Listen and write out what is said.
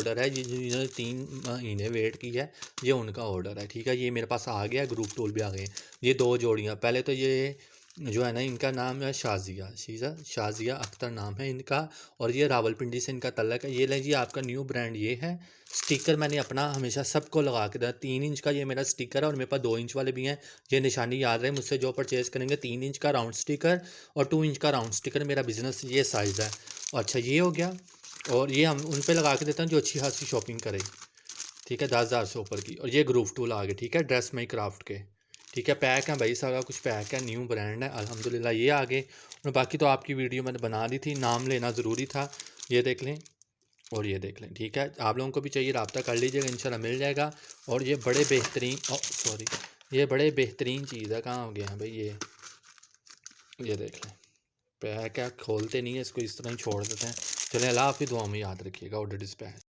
Order है, ये जिन्होंने 3 महीने वेट किया है ये उनका ऑर्डर है, ठीक है। ये मेरे पास आ गया, ग्रुप टूल भी आ गए। ये 2 जोड़ियाँ, पहले तो ये जो है ना इनका नाम है शाज़िया अख्तर नाम है इनका, और ये रावलपिंडी से इनका तल्लक है। ये लीजिए आपका न्यू ब्रांड ये है। स्टिकर मैंने अपना हमेशा सबको लगा के दिया, 3 इंच का ये मेरा स्टिकर है, और मेरे पास 2 इंच वाले भी हैं। ये निशानी याद रहे, मुझसे जो परचेज़ करेंगे 3 इंच का राउंड स्टिकर और 2 इंच का राउंड स्टिकर, मेरा बिज़नेस ये साइज़ है। अच्छा ये हो गया, और ये हम उन पे लगा के देते हैं जो अच्छी खासी शॉपिंग करे, ठीक है, 10,000 से ऊपर की। और ये ग्रुप टूल आ गए, ठीक है, ड्रेस माई क्राफ्ट के, ठीक है। पैक है भाई, सारा कुछ पैक है, न्यू ब्रांड है अल्हम्दुलिल्लाह। ये आ गए, और बाकी तो आपकी वीडियो मैंने बना दी थी, नाम लेना ज़रूरी था। ये देख लें और ये देख लें, ठीक है। आप लोगों को भी चाहिए रब्ता कर लीजिएगा, इंशाल्लाह मिल जाएगा। और ये बड़े बेहतरीन, सॉरी, ये बड़े बेहतरीन चीज़ है। कहाँ हो गया है भाई ये देख लें, पैक है, खोलते नहीं है इसको, इस तरह ही छोड़ देते हैं। चलें, अल्लाह हाफ़िज़, दुआ में याद रखिएगा। Order dispatch.